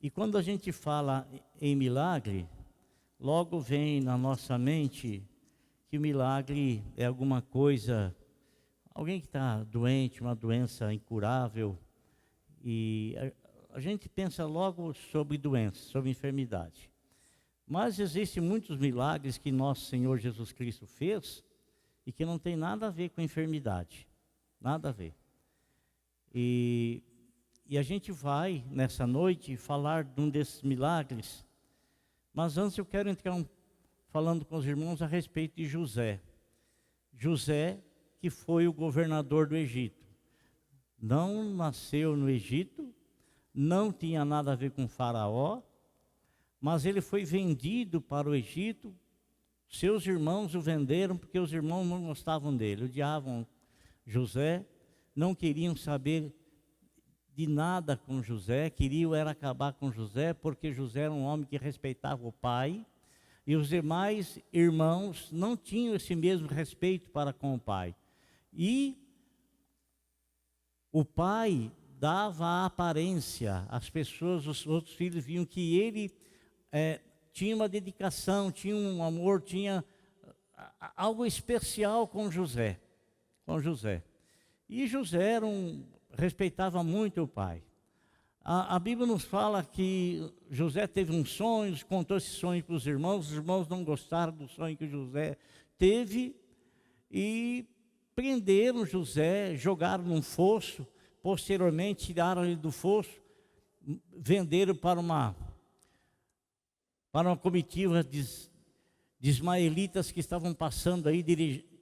E quando a gente fala em milagre, logo vem na nossa mente que o milagre é alguma coisa, alguém que está doente, uma doença incurável, e a gente pensa logo sobre doença, sobre enfermidade. Mas existem muitos milagres que nosso Senhor Jesus Cristo fez e que não tem nada a ver com enfermidade, nada a ver. E a gente vai, nessa noite, falar de um desses milagres, mas antes eu quero entrar falando com os irmãos a respeito de José. José, que foi o governador do Egito. Não nasceu no Egito, não tinha nada a ver com Faraó, mas ele foi vendido para o Egito. Seus irmãos o venderam porque os irmãos não gostavam dele, odiavam José, não queriam saber de nada com José, queriam era acabar com José, porque José era um homem que respeitava o pai, e os demais irmãos não tinham esse mesmo respeito para com o pai. E o pai dava a aparência, as pessoas, os outros filhos viam que ele tinha uma dedicação, tinha um amor, tinha algo especial com José. E José respeitava muito o pai. A Bíblia nos fala que José teve um sonho, contou esse sonho para os irmãos não gostaram do sonho que José teve e prenderam José, jogaram num fosso, posteriormente tiraram ele do fosso, venderam para uma comitiva de ismaelitas que estavam passando aí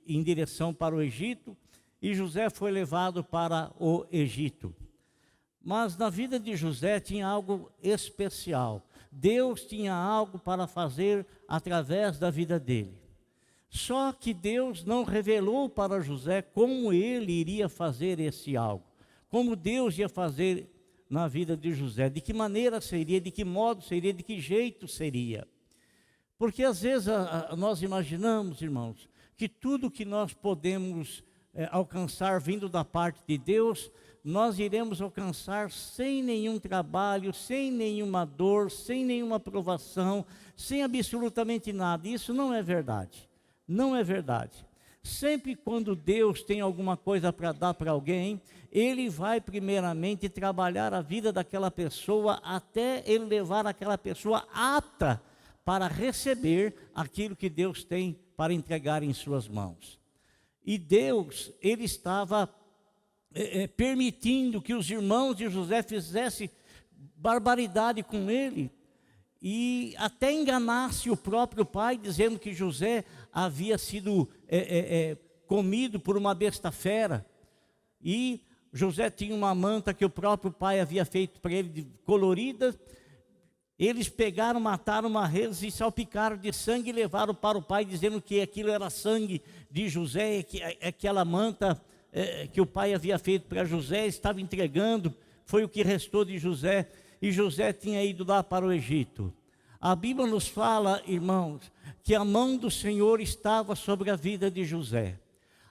em direção para o Egito, e José foi levado para o Egito. Mas na vida de José tinha algo especial. Deus tinha algo para fazer através da vida dele. Só que Deus não revelou para José como ele iria fazer esse algo. Como Deus ia fazer na vida de José. De que maneira seria, de que modo seria, de que jeito seria. Porque às vezes nós imaginamos, irmãos, que tudo que nós podemos alcançar vindo da parte de Deus, nós iremos alcançar sem nenhum trabalho, sem nenhuma dor, sem nenhuma provação, sem absolutamente nada. Isso não é verdade. Não é verdade. Sempre quando Deus tem alguma coisa para dar para alguém, Ele vai primeiramente trabalhar a vida daquela pessoa até Ele levar aquela pessoa apta para receber aquilo que Deus tem para entregar em suas mãos. E Deus, Ele estava permitindo que os irmãos de José fizessem barbaridade com ele e até enganasse o próprio pai, dizendo que José havia sido comido por uma besta fera. E José tinha uma manta que o próprio pai havia feito para ele, colorida. Eles pegaram, mataram uma res e salpicaram de sangue e levaram para o pai, dizendo que aquilo era sangue de José, que aquela manta que o pai havia feito para José estava entregando, foi o que restou de José, e José tinha ido lá para o Egito. A Bíblia nos fala, irmãos, que a mão do Senhor estava sobre a vida de José.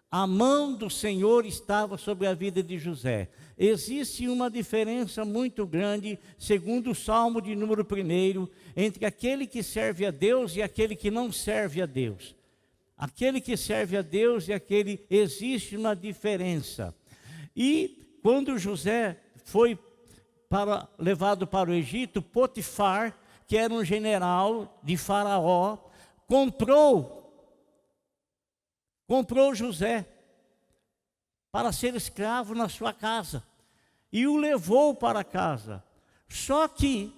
A mão do Senhor estava sobre a vida de José. Existe uma diferença muito grande, segundo o Salmo de número 1, entre aquele que serve a Deus e aquele que não serve a Deus. Aquele que serve a Deus e aquele, existe uma diferença. E quando José foi levado para o Egito, Potifar, que era um general de Faraó, comprou José para ser escravo na sua casa e o levou para casa. Só que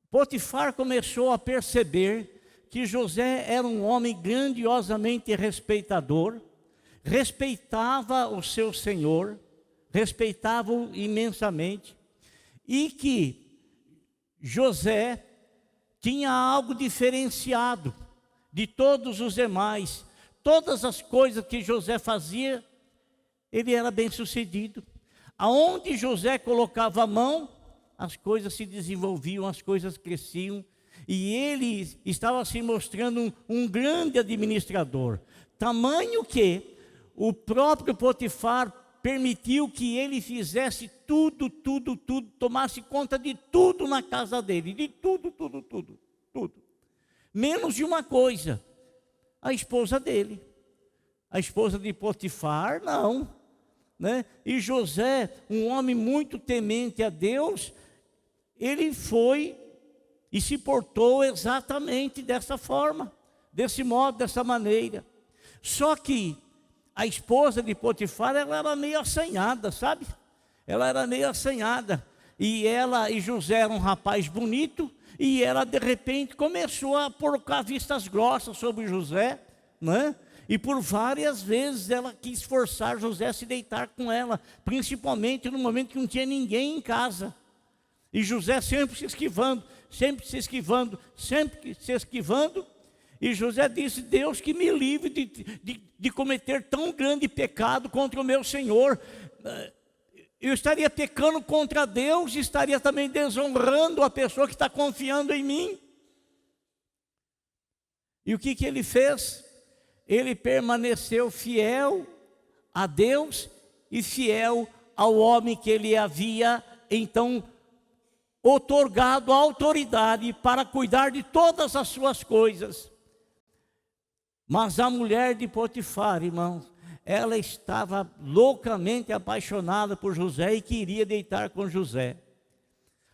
Potifar começou a perceber que José era um homem grandiosamente respeitador, respeitava o seu senhor, respeitava-o imensamente, e que José tinha algo diferenciado de todos os demais. Todas as coisas que José fazia, ele era bem sucedido. Aonde José colocava a mão, as coisas se desenvolviam, as coisas cresciam, e ele estava se mostrando um grande administrador. Tamanho que o próprio Potifar permitiu que ele fizesse tudo, tomasse conta de tudo na casa dele, de tudo. Menos de uma coisa, a esposa dele. A esposa de Potifar, não. Né? E José, um homem muito temente a Deus, ele foi e se portou exatamente dessa forma, desse modo, dessa maneira. Só que a esposa de Potifar, ela era meio assanhada, sabe? Ela era meio assanhada. E ela e José eram um rapaz bonito, e ela de repente começou a colocar vistas grossas sobre José, né? E por várias vezes ela quis forçar José a se deitar com ela, principalmente no momento que não tinha ninguém em casa. E José sempre se esquivando. E José disse: Deus que me livre de cometer tão grande pecado contra o meu Senhor. Eu estaria pecando contra Deus e estaria também desonrando a pessoa que está confiando em mim. E o que ele fez? Ele permaneceu fiel a Deus e fiel ao homem que ele havia então outorgado a autoridade para cuidar de todas as suas coisas. Mas a mulher de Potifar, irmãos, ela estava loucamente apaixonada por José e queria deitar com José.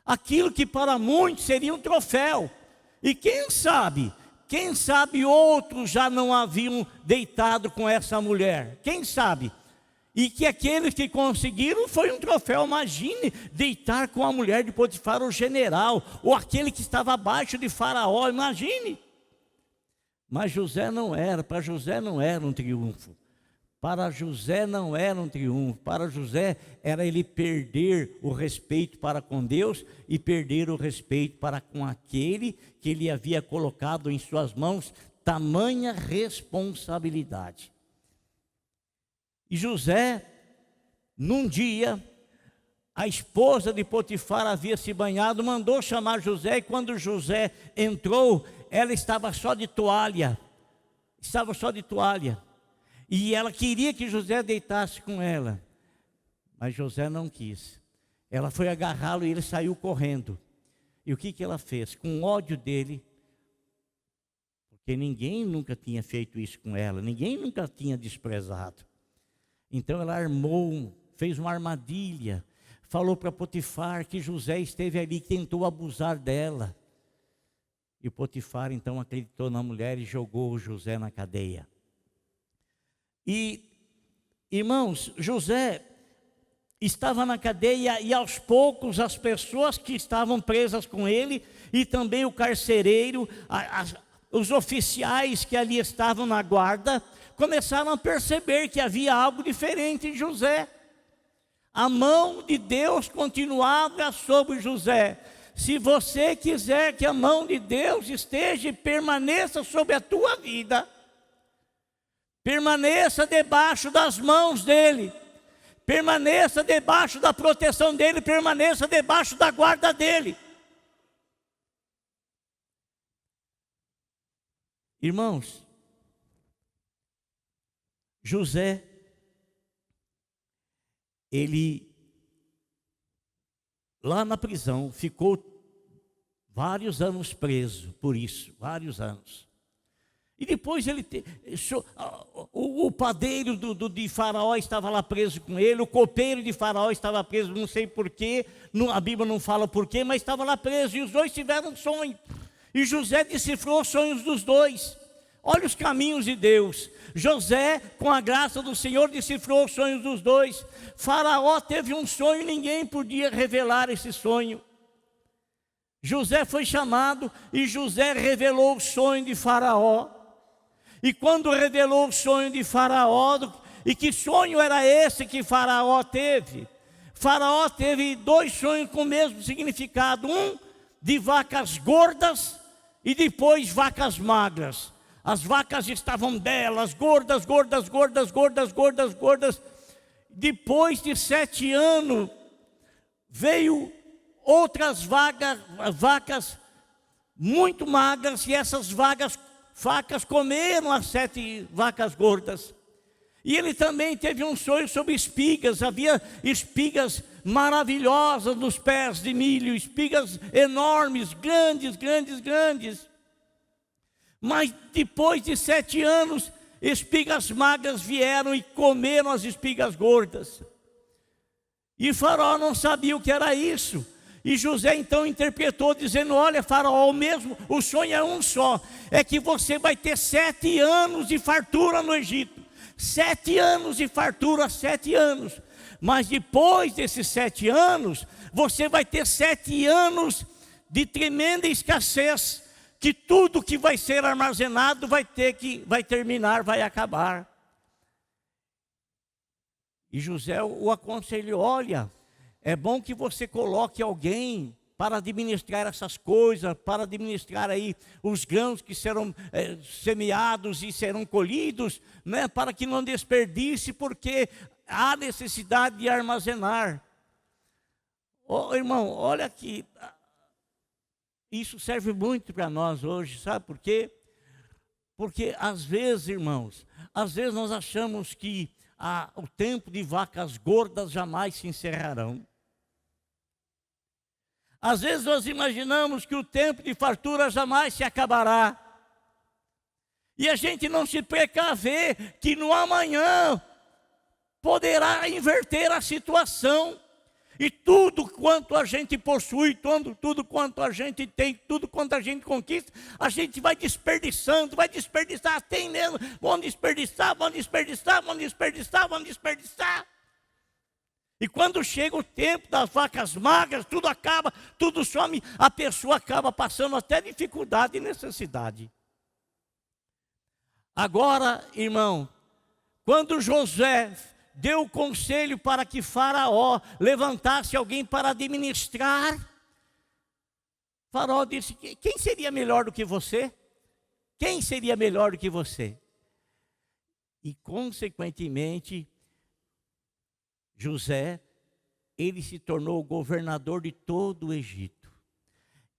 Aquilo que para muitos seria um troféu. E quem sabe outros já não haviam deitado com essa mulher. Quem sabe? E que aqueles que conseguiram foi um troféu. Imagine deitar com a mulher de Potifar, o general, ou aquele que estava abaixo de Faraó, imagine. Mas para José não era um triunfo. Para José não era um triunfo. Para José era ele perder o respeito para com Deus e perder o respeito para com aquele que ele havia colocado em suas mãos tamanha responsabilidade. E José, num dia, a esposa de Potifar havia se banhado, mandou chamar José, e quando José entrou, ela estava só de toalha. E ela queria que José deitasse com ela, mas José não quis. Ela foi agarrá-lo e ele saiu correndo. E o que ela fez? Com ódio dele, porque ninguém nunca tinha feito isso com ela, ninguém nunca tinha desprezado. Então ela fez uma armadilha, falou para Potifar que José esteve ali e tentou abusar dela. E Potifar então acreditou na mulher e jogou José na cadeia. E, irmãos, José estava na cadeia e aos poucos as pessoas que estavam presas com ele e também o carcereiro, os oficiais que ali estavam na guarda, começaram a perceber que havia algo diferente em José. A mão de Deus continuava sobre José. Se você quiser que a mão de Deus esteja e permaneça sobre a tua vida, permaneça debaixo das mãos dele, permaneça debaixo da proteção dele, permaneça debaixo da guarda dele. Irmãos, José, ele lá na prisão ficou vários anos preso por isso, vários anos. E depois o padeiro de Faraó estava lá preso com ele, o copeiro de Faraó estava preso, não sei porquê, a Bíblia não fala porquê, mas estava lá preso, e os dois tiveram um sonho. E José decifrou os sonhos dos dois. Olha os caminhos de Deus. José, com a graça do Senhor, decifrou os sonhos dos dois. Faraó teve um sonho, ninguém podia revelar esse sonho. José foi chamado e José revelou o sonho de Faraó. E quando revelou o sonho de Faraó, e que sonho era esse que Faraó teve? Faraó teve dois sonhos com o mesmo significado, um de vacas gordas e depois vacas magras. As vacas estavam belas, gordas. Depois de 7 anos, veio outras vacas muito magras, e essas vacas comeram as 7 vacas gordas. E ele também teve um sonho sobre espigas. Havia espigas maravilhosas nos pés de milho, espigas enormes, grandes, grandes, grandes. Mas depois de 7 anos, espigas magras vieram e comeram as espigas gordas. E Faraó não sabia o que era isso. E José então interpretou dizendo: olha, Faraó, mesmo, o sonho é um só, é que você vai ter 7 anos de fartura no Egito. 7 anos de fartura, 7 anos. Mas depois desses 7 anos, você vai ter 7 anos de tremenda escassez, que tudo que vai ser armazenado vai terminar, vai acabar. E José o aconselhou: olha, é bom que você coloque alguém para administrar essas coisas, para administrar aí os grãos que serão semeados e serão colhidos, né, para que não desperdice, porque há necessidade de armazenar. Oh, irmão, olha aqui, isso serve muito para nós hoje, sabe por quê? Porque às vezes, irmãos, às vezes nós achamos que o tempo de vacas gordas jamais se encerrarão. Às vezes nós imaginamos que o tempo de fartura jamais se acabará. E a gente não se precaver que no amanhã poderá inverter a situação. E tudo quanto a gente possui, tudo quanto a gente tem, tudo quanto a gente conquista, a gente vai desperdiçando, tem mesmo, vão desperdiçar. E quando chega o tempo das vacas magras, tudo acaba, tudo some, a pessoa acaba passando até dificuldade e necessidade. Agora, irmão, quando José deu o conselho para que Faraó levantasse alguém para administrar, Faraó disse: quem seria melhor do que você? Quem seria melhor do que você? E consequentemente, José, ele se tornou governador de todo o Egito.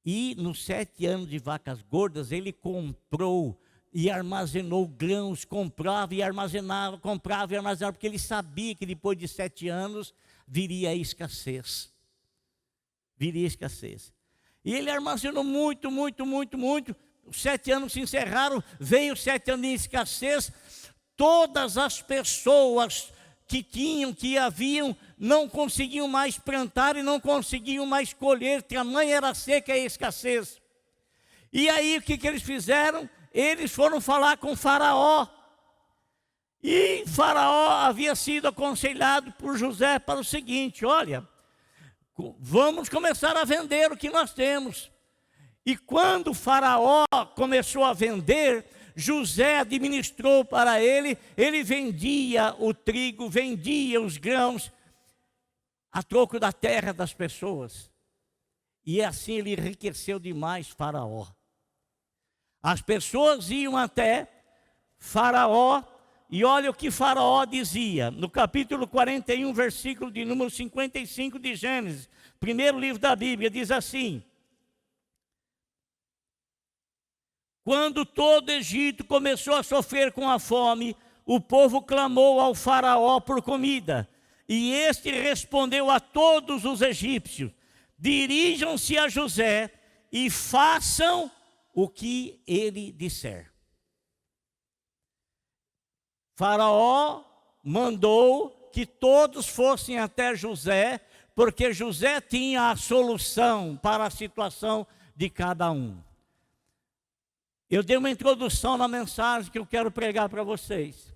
E nos 7 anos de vacas gordas, ele comprou e armazenou grãos, comprava e armazenava, porque ele sabia que depois de 7 anos viria a escassez. Viria a escassez. E ele armazenou muito. Os 7 anos se encerraram, veio 7 anos de escassez. Todas as pessoas que haviam, não conseguiam mais plantar e não conseguiam mais colher, tamanha era a seca e a escassez. E aí o que eles fizeram? Eles foram falar com Faraó. E Faraó havia sido aconselhado por José para o seguinte: olha, vamos começar a vender o que nós temos. E quando Faraó começou a vender, José administrou para ele vendia o trigo, vendia os grãos, a troco da terra das pessoas. E assim ele enriqueceu demais Faraó. As pessoas iam até Faraó, e olha o que Faraó dizia, no capítulo 41, versículo de número 55 de Gênesis, primeiro livro da Bíblia, diz assim: quando todo o Egito começou a sofrer com a fome, o povo clamou ao Faraó por comida, e este respondeu a todos os egípcios: dirijam-se a José e façam o que ele disser. Faraó mandou que todos fossem até José, porque José tinha a solução para a situação de cada um. Eu dei uma introdução na mensagem que eu quero pregar para vocês.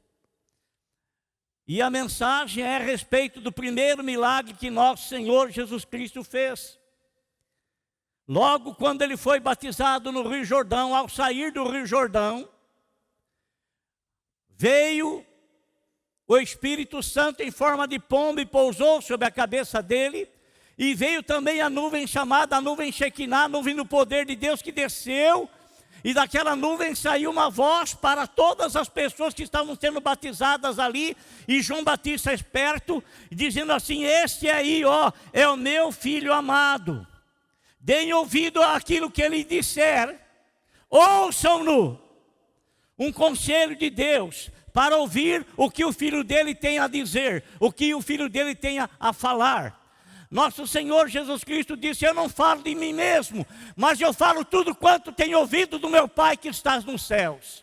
E a mensagem é a respeito do primeiro milagre que nosso Senhor Jesus Cristo fez. Logo quando ele foi batizado no Rio Jordão, ao sair do Rio Jordão, veio o Espírito Santo em forma de pomba e pousou sobre a cabeça dele. E veio também a nuvem chamada a nuvem Shekinah, a nuvem do poder de Deus que desceu. E daquela nuvem saiu uma voz para todas as pessoas que estavam sendo batizadas ali. E João Batista esperto, dizendo assim: este aí, ó, é o meu filho amado. Deem ouvido àquilo que ele disser. Ouçam-no. Um conselho de Deus para ouvir o que o filho dele tem a dizer, o que o filho dele tem a falar. Nosso Senhor Jesus Cristo disse: eu não falo de mim mesmo, mas eu falo tudo quanto tenho ouvido do meu Pai que está nos céus.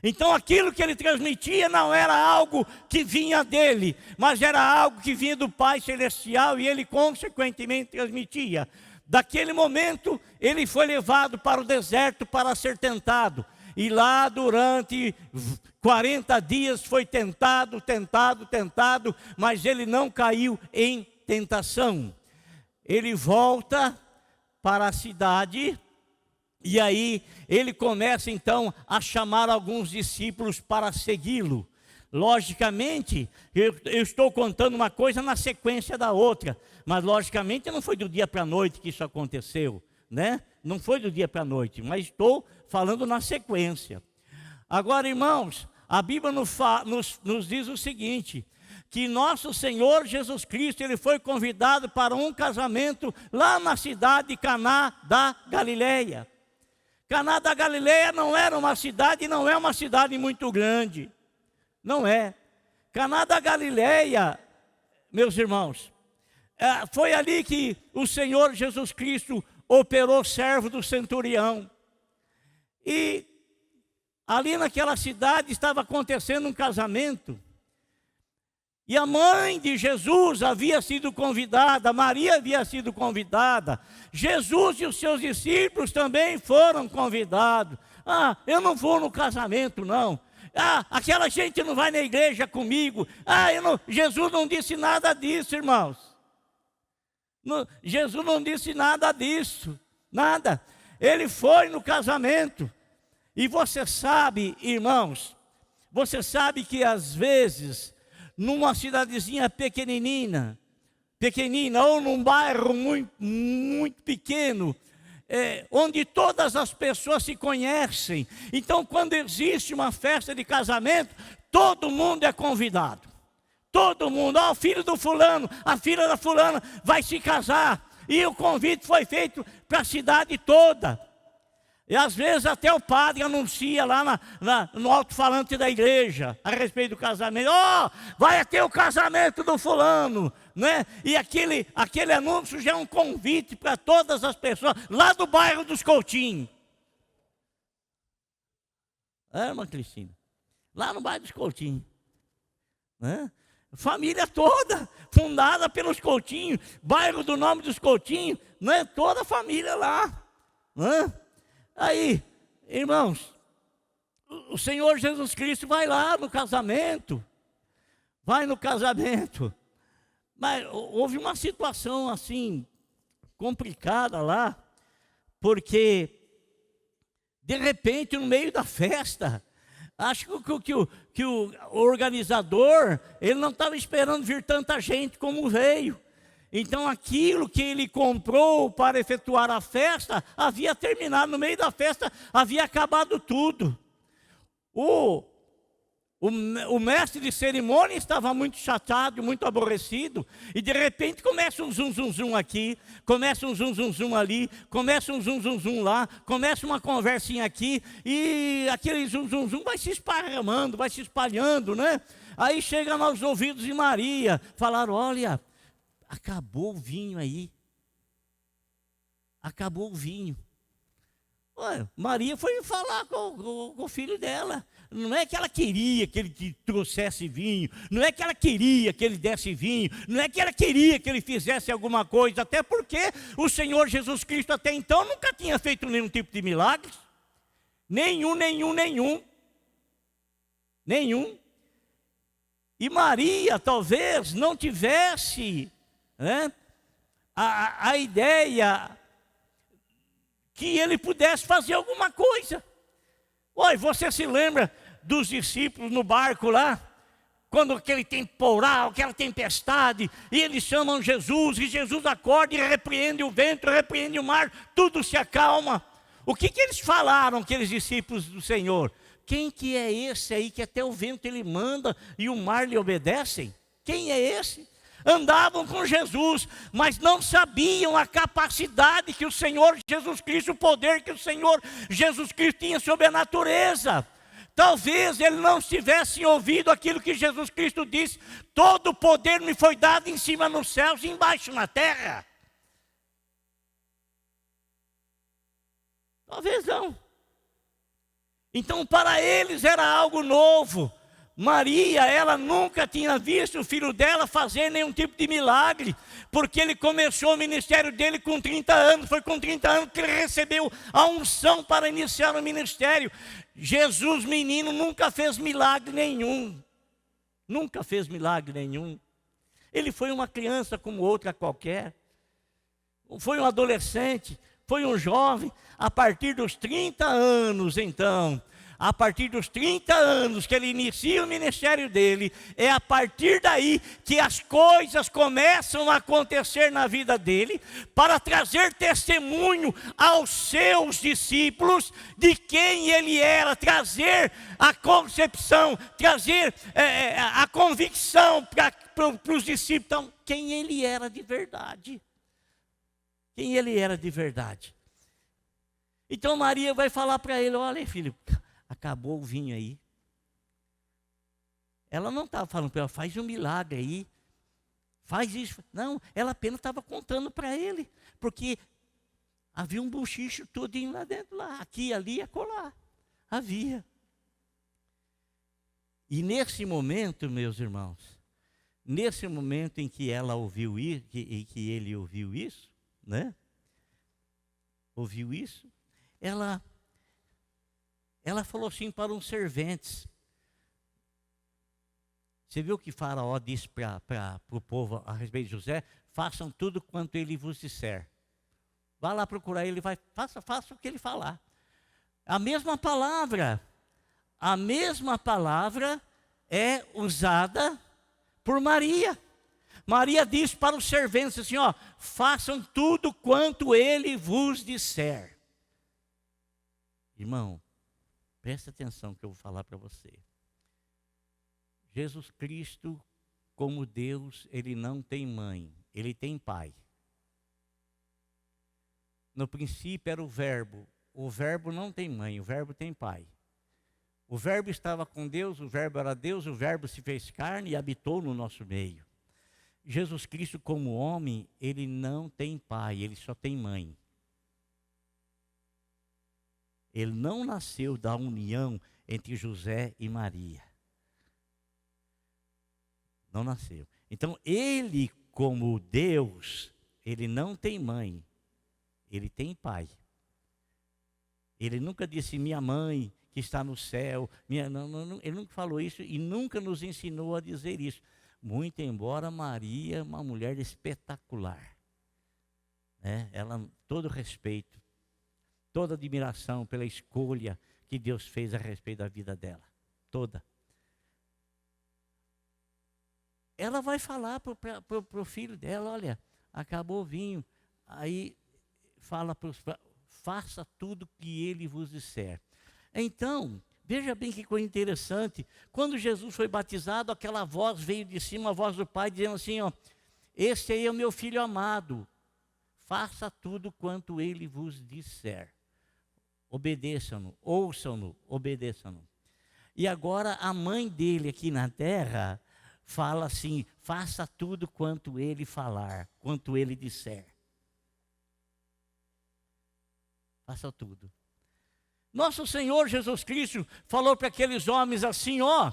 Então aquilo que ele transmitia não era algo que vinha dele, mas era algo que vinha do Pai Celestial, e ele consequentemente transmitia. Daquele momento ele foi levado para o deserto para ser tentado. E lá durante 40 dias foi tentado, mas ele não caiu em tentação. Ele volta para a cidade e aí ele começa então a chamar alguns discípulos para segui-lo. Logicamente, eu estou contando uma coisa na sequência da outra, mas logicamente não foi do dia para a noite que isso aconteceu, né? Não foi do dia para a noite, mas estou falando na sequência. Agora, irmãos, a Bíblia nos diz o seguinte: que nosso Senhor Jesus Cristo, ele foi convidado para um casamento lá na cidade de Caná da Galileia. Caná da Galileia não era uma cidade, não é uma cidade muito grande, não é. Caná da Galileia, meus irmãos, foi ali que o Senhor Jesus Cristo operou servo do centurião. E ali naquela cidade estava acontecendo um casamento. E a mãe de Jesus havia sido convidada, Maria havia sido convidada, Jesus e os seus discípulos também foram convidados. Eu não vou no casamento não. Aquela gente não vai na igreja comigo. Jesus não disse nada disso, irmãos. Jesus não disse nada disso, nada. Ele foi no casamento. E você sabe, irmãos, você sabe que às vezes numa cidadezinha pequenina, ou num bairro muito pequeno, onde todas as pessoas se conhecem. Então, quando existe uma festa de casamento, todo mundo é convidado. Todo mundo, o filho do fulano, a filha da fulana vai se casar. E o convite foi feito para a cidade toda. E às vezes até o padre anuncia lá no alto-falante da igreja a respeito do casamento. Vai ter o casamento do fulano, né? E aquele anúncio já é um convite para todas as pessoas lá do bairro dos Coutinhos. Irmã Cristina, lá no bairro dos Coutinhos, né? Família toda, fundada pelos Coutinhos, bairro do nome dos Coutinhos, né? Toda a família lá, né? Aí, irmãos, o Senhor Jesus Cristo vai lá no casamento, mas houve uma situação assim, complicada lá, porque de repente no meio da festa, acho que o organizador, ele não estava esperando vir tanta gente como veio. Então aquilo que ele comprou para efetuar a festa, havia terminado, no meio da festa, havia acabado tudo. O mestre de cerimônia estava muito chateado, muito aborrecido, e de repente começa um zum aqui, começa um zum ali, começa um zum lá, começa uma conversinha aqui, e aquele zum vai se esparramando, vai se espalhando, né? Aí chega aos ouvidos de Maria, falaram: olha, acabou o vinho aí. Acabou o vinho. Olha, Maria foi falar com o filho dela. Não é que ela queria que ele trouxesse vinho. Não é que ela queria que ele desse vinho. Não é que ela queria que ele fizesse alguma coisa. Até porque o Senhor Jesus Cristo até então nunca tinha feito nenhum tipo de milagre. Nenhum. E Maria talvez não tivesse, né, a ideia que ele pudesse fazer alguma coisa. Oi, você se lembra dos discípulos no barco lá? Quando aquele temporal, aquela tempestade, e eles chamam Jesus, e Jesus acorda e repreende o vento, repreende o mar, tudo se acalma. O que eles falaram, aqueles discípulos do Senhor? Quem que é esse aí que até o vento ele manda e o mar lhe obedecem? Quem é esse? Andavam com Jesus, mas não sabiam a capacidade que o Senhor Jesus Cristo, o poder que o Senhor Jesus Cristo tinha sobre a natureza. talvez ele não tivesse ouvido aquilo que Jesus Cristo disse: todo o poder me foi dado em cima nos céus e embaixo na terra. Talvez não. Então para eles era algo novo. Maria, ela nunca tinha visto o filho dela fazer nenhum tipo de milagre, porque ele começou o ministério dele com 30 anos, foi com 30 anos que ele recebeu a unção para iniciar o ministério. Jesus, menino, nunca fez milagre nenhum, nunca fez milagre nenhum. Ele foi uma criança como outra qualquer, foi um adolescente, foi um jovem. A partir dos 30 anos, então, a partir dos 30 anos que ele inicia o ministério dele, é a partir daí que as coisas começam a acontecer na vida dele, para trazer testemunho aos seus discípulos de quem ele era, trazer a concepção, trazer a convicção para os discípulos, então, quem ele era de verdade. Quem ele era de verdade. Então Maria vai falar para ele: olha, filho, acabou o vinho aí. Ela não estava falando para ele: faz um milagre aí, faz isso. Não, ela apenas estava contando para ele, porque havia um buchicho todinho lá dentro, lá, aqui, ali, acolá. Havia. E nesse momento, meus irmãos, nesse momento em que ela ouviu isso, que ele ouviu isso, né? Ouviu isso? Ela falou assim para os serventes. Você viu que Faraó disse para o povo a respeito de José: façam tudo quanto ele vos disser. Vá lá procurar ele, faça o que ele falar. A mesma palavra é usada por Maria. Maria diz para os serventes assim: ó, façam tudo quanto ele vos disser. Irmão, presta atenção que eu vou falar para você. Jesus Cristo, como Deus, ele não tem mãe, ele tem pai. No princípio era o verbo não tem mãe, o verbo tem pai. O verbo estava com Deus, o verbo era Deus, o verbo se fez carne e habitou no nosso meio. Jesus Cristo, como homem, ele não tem pai, ele só tem mãe. Ele não nasceu da união entre José e Maria. Não nasceu. Então, ele, como Deus, ele não tem mãe, ele tem pai. Ele nunca disse: minha mãe que está no céu. Ele nunca falou isso e nunca nos ensinou a dizer isso. Muito embora Maria, uma mulher espetacular, né? Ela, todo respeito, toda admiração pela escolha que Deus fez a respeito da vida dela, toda. Ela vai falar para o filho dela: olha, acabou o vinho. Aí fala faça tudo que ele vos disser. Então, veja bem que coisa interessante. Quando Jesus foi batizado, aquela voz veio de cima, a voz do Pai, dizendo assim: ó, esse aí é o meu filho amado, faça tudo quanto ele vos disser. Obedeçam-no, ouçam-no, obedeçam-no. E agora a mãe dele aqui na terra fala assim: faça tudo quanto ele falar, quanto ele disser. Faça tudo. Nosso Senhor Jesus Cristo falou para aqueles homens assim: ó,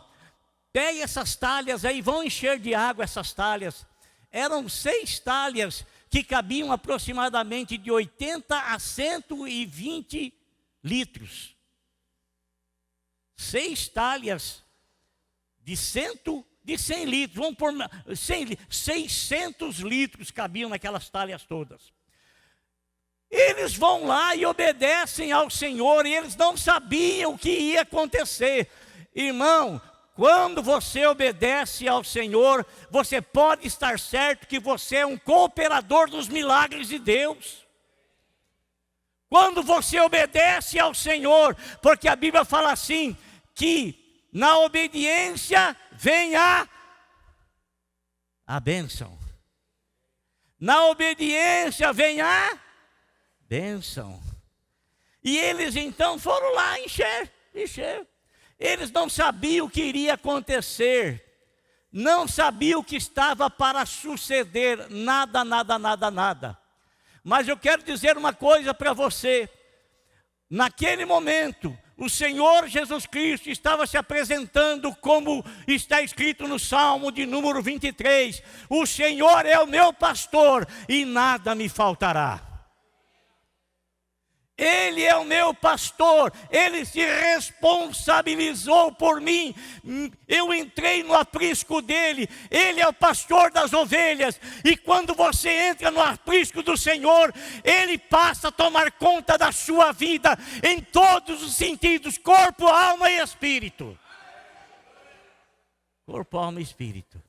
pegue essas talhas aí, vão encher de água essas talhas. Eram 6 talhas que cabiam aproximadamente de 80 a 120 litros. 6 talhas de 100 litros, vamos pôr 600 litros cabiam naquelas talhas todas. Eles vão lá e obedecem ao Senhor, e eles não sabiam o que ia acontecer. Irmão, quando você obedece ao Senhor, você pode estar certo que você é um cooperador dos milagres de Deus. Quando você obedece ao Senhor, porque a Bíblia fala assim, que na obediência vem a bênção. Na obediência vem a bênção. E eles então foram lá encher. Eles não sabiam o que iria acontecer, não sabiam o que estava para suceder, nada, nada, nada, nada. Mas eu quero dizer uma coisa para você. Naquele momento, o Senhor Jesus Cristo estava se apresentando como está escrito no Salmo de número 23. O Senhor é o meu pastor e nada me faltará. Ele é o meu pastor, Ele se responsabilizou por mim. Eu entrei no aprisco dEle, Ele é o pastor das ovelhas. E quando você entra no aprisco do Senhor, Ele passa a tomar conta da sua vida, em todos os sentidos, corpo, alma e espírito. Corpo, alma e espírito.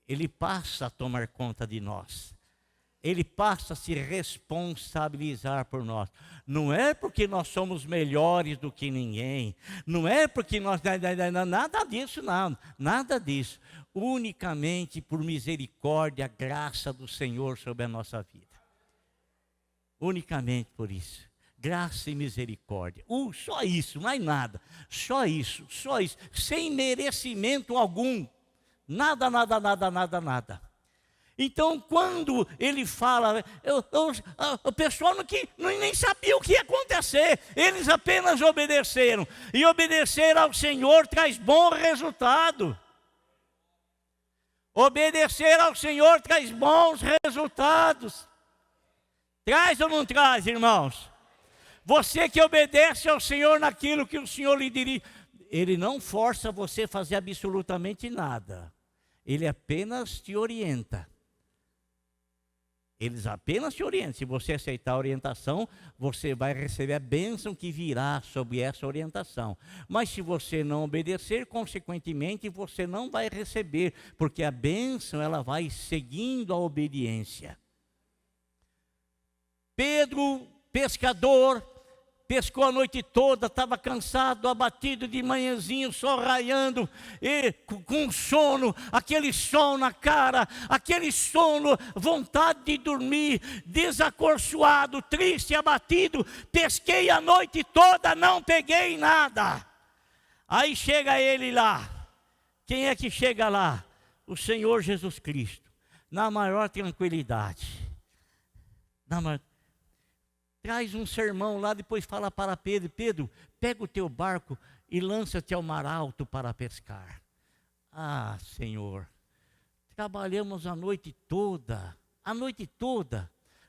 Ele passa a tomar conta de nós. Ele passa a se responsabilizar por nós. Não é porque nós somos melhores do que ninguém. Não é porque nós... Nada disso, não. Nada disso. Unicamente por misericórdia, graça do Senhor sobre a nossa vida. Unicamente por isso. Graça e misericórdia. Só isso, mais nada. Só isso, só isso. Sem merecimento algum. Nada, nada, nada, nada, nada. Então, quando ele fala, o pessoal nem sabia o que ia acontecer. Eles apenas obedeceram. E obedecer ao Senhor traz bom resultado. Obedecer ao Senhor traz bons resultados. Traz ou não traz, irmãos? Você que obedece ao Senhor naquilo que o Senhor lhe dirige, Ele não força você a fazer absolutamente nada. Ele apenas te orienta. Eles apenas te orientam. Se você aceitar a orientação, você vai receber a bênção que virá sobre essa orientação. Mas se você não obedecer, consequentemente, você não vai receber, porque a bênção ela vai seguindo a obediência. Pedro, pescador, pescou a noite toda, estava cansado, abatido, de manhãzinho, só raiando, e com sono, aquele sol na cara, aquele sono, vontade de dormir, desacorçoado, triste, abatido. Pesquei a noite toda, não peguei nada. Aí chega ele lá. Quem é que chega lá? O Senhor Jesus Cristo, na maior tranquilidade. Traz um sermão lá, depois fala para Pedro: Pedro, pega o teu barco e lança-te ao mar alto para pescar. Ah, Senhor, trabalhamos a noite toda,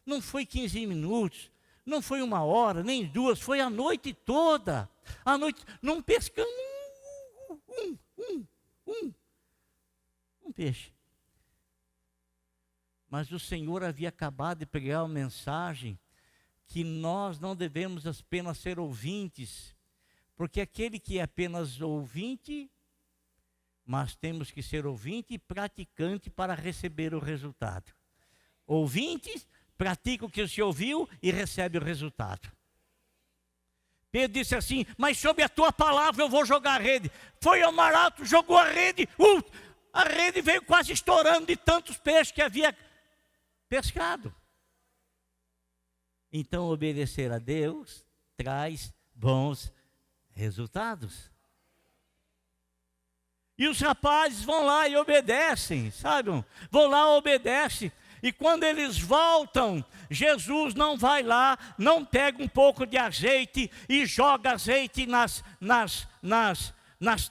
não foi 15 minutos, não foi 1 hora, nem 2, foi a noite toda. A noite, não pescamos um peixe. Mas o Senhor havia acabado de pregar uma mensagem que nós não devemos apenas ser ouvintes, porque aquele que é apenas ouvinte, mas temos que ser ouvinte e praticante para receber o resultado. Ouvinte, pratica o que se ouviu e recebe o resultado. Pedro disse assim: mas sob a tua palavra eu vou jogar a rede. Foi ao mar alto, jogou a rede veio quase estourando de tantos peixes que havia pescado. Então, obedecer a Deus traz bons resultados. E os rapazes vão lá e obedecem, sabe? Vão lá, obedecem. E quando eles voltam, Jesus não vai lá, não pega um pouco de azeite e joga azeite nas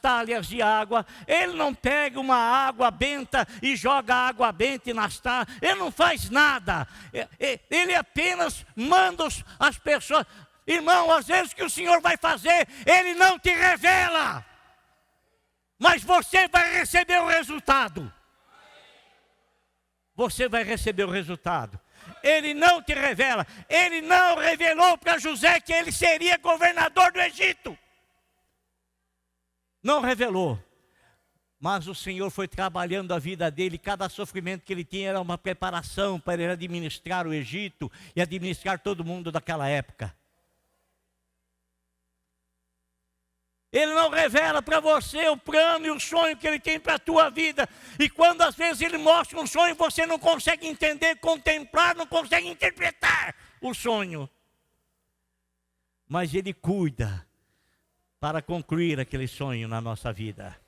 talhas de água. Ele não pega uma água benta e joga água benta nas talhas. Ele não faz nada. Ele apenas manda as pessoas. Irmão, às vezes o que o Senhor vai fazer, Ele não te revela, mas você vai receber o resultado. Você vai receber o resultado. Ele não te revela. Ele não revelou para José que ele seria governador do Egito. Não revelou. Mas o Senhor foi trabalhando a vida dele. Cada sofrimento que ele tinha era uma preparação para ele administrar o Egito e administrar todo mundo daquela época. Ele não revela para você o plano e o sonho que Ele tem para a tua vida. E quando às vezes Ele mostra um sonho, você não consegue entender, contemplar, não consegue interpretar o sonho. Mas Ele cuida para concluir aquele sonho na nossa vida.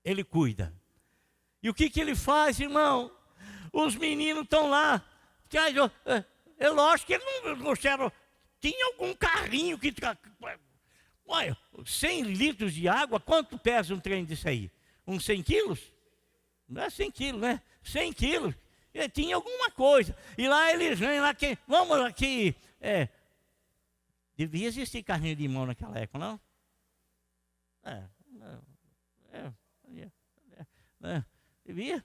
Ele cuida. E o que ele faz, irmão? Os meninos estão lá. É lógico que eles não trouxeram. Tinha algum carrinho que... Olha, 100 litros de água, quanto pesa um trem disso aí? Uns 100 quilos? Não é 100 quilos, né? 100 quilos. Tinha alguma coisa. E lá eles vêm lá, vamos aqui. Devia existir carrinho de mão naquela época, não? Devia.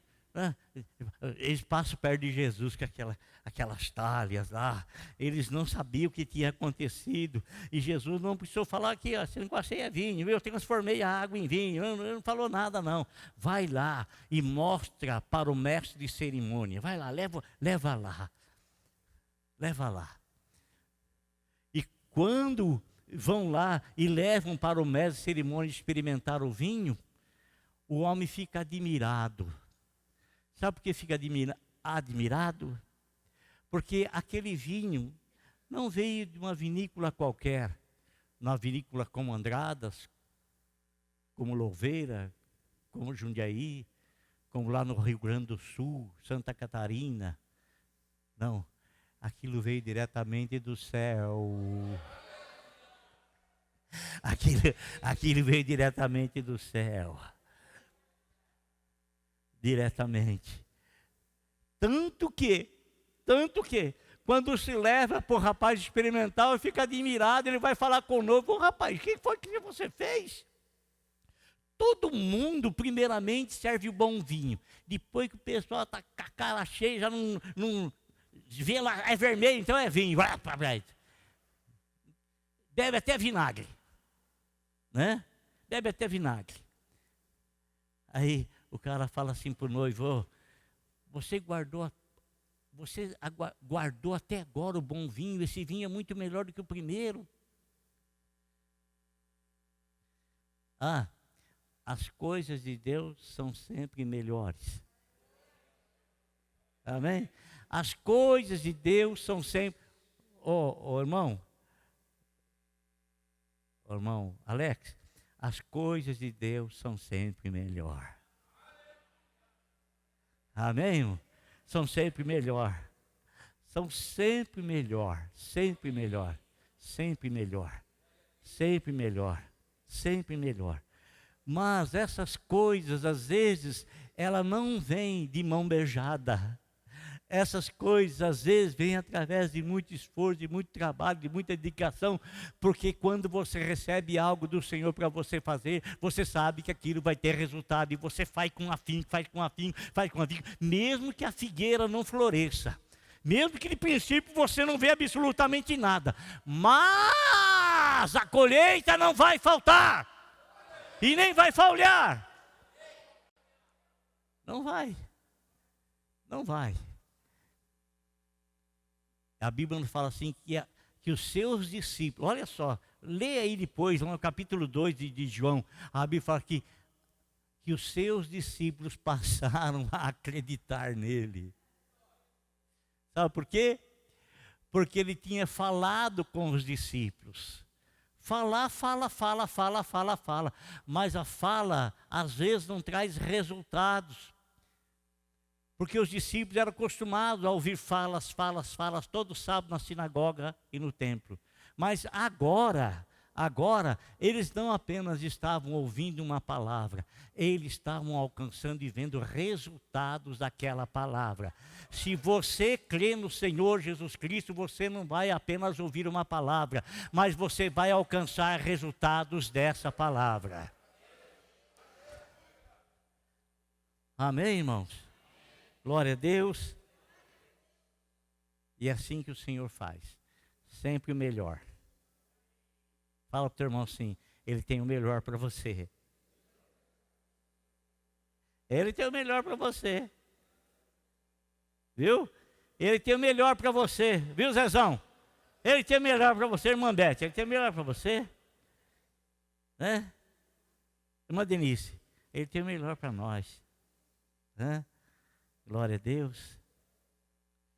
Eles passam perto de Jesus com aquelas talhas lá. Eles não sabiam o que tinha acontecido. E Jesus não precisou falar aqui, ó, esse negócio aí é vinho. Eu transformei a água em vinho. Ele não falou nada, não. Vai lá e mostra para o mestre de cerimônia. Vai lá, leva lá. Leva lá. E quando vão lá e levam para o mestre de cerimônia experimentar o vinho, o homem fica admirado. Sabe por que fica admirado? Porque aquele vinho não veio de uma vinícola qualquer, uma vinícola como Andradas, como Louveira, como Jundiaí, como lá no Rio Grande do Sul, Santa Catarina. Não, aquilo veio diretamente do céu. Aquilo veio diretamente do céu. Diretamente. Tanto que, quando se leva para o rapaz experimental, ele fica admirado, ele vai falar com o novo: rapaz, o que foi que você fez? Todo mundo, primeiramente, serve o bom vinho. Depois que o pessoal está com a cara cheia, já não vê lá, é vermelho, então é vinho. Bebe até vinagre. Né? Bebe até vinagre. Aí o cara fala assim para o noivo: você guardou até agora o bom vinho, esse vinho é muito melhor do que o primeiro. As coisas de Deus são sempre melhores. Amém? As coisas de Deus são sempre... irmão Alex, as coisas de Deus são sempre melhor. Amém, irmão? São sempre melhor. São sempre melhor, sempre melhor, sempre melhor, sempre melhor, sempre melhor. Mas essas coisas, às vezes, ela não vem de mão beijada. Essas coisas, às vezes, vêm através de muito esforço, de muito trabalho, de muita dedicação, porque quando você recebe algo do Senhor para você fazer, você sabe que aquilo vai ter resultado, e você faz com afinco, mesmo que a figueira não floresça, mesmo que de princípio você não vê absolutamente nada, mas a colheita não vai faltar, e nem vai falhar. Não vai. A Bíblia nos fala assim que os seus discípulos, olha só, leia aí depois, no capítulo 2 de João, a Bíblia fala que os seus discípulos passaram a acreditar nele. Sabe por quê? Porque ele tinha falado com os discípulos. Fala, mas a fala às vezes não traz resultados. Porque os discípulos eram acostumados a ouvir falas todo sábado na sinagoga e no templo. Mas agora, eles não apenas estavam ouvindo uma palavra, eles estavam alcançando e vendo resultados daquela palavra. Se você crê no Senhor Jesus Cristo, você não vai apenas ouvir uma palavra, mas você vai alcançar resultados dessa palavra. Amém, irmãos? Glória a Deus. E é assim que o Senhor faz. Sempre o melhor. Fala para o teu irmão assim: Ele tem o melhor para você. Ele tem o melhor para você. Viu? Ele tem o melhor para você. Viu, Zezão? Ele tem o melhor para você, irmã Bete. Ele tem o melhor para você. Né? Irmã Denise, Ele tem o melhor para nós. Né? Glória a Deus.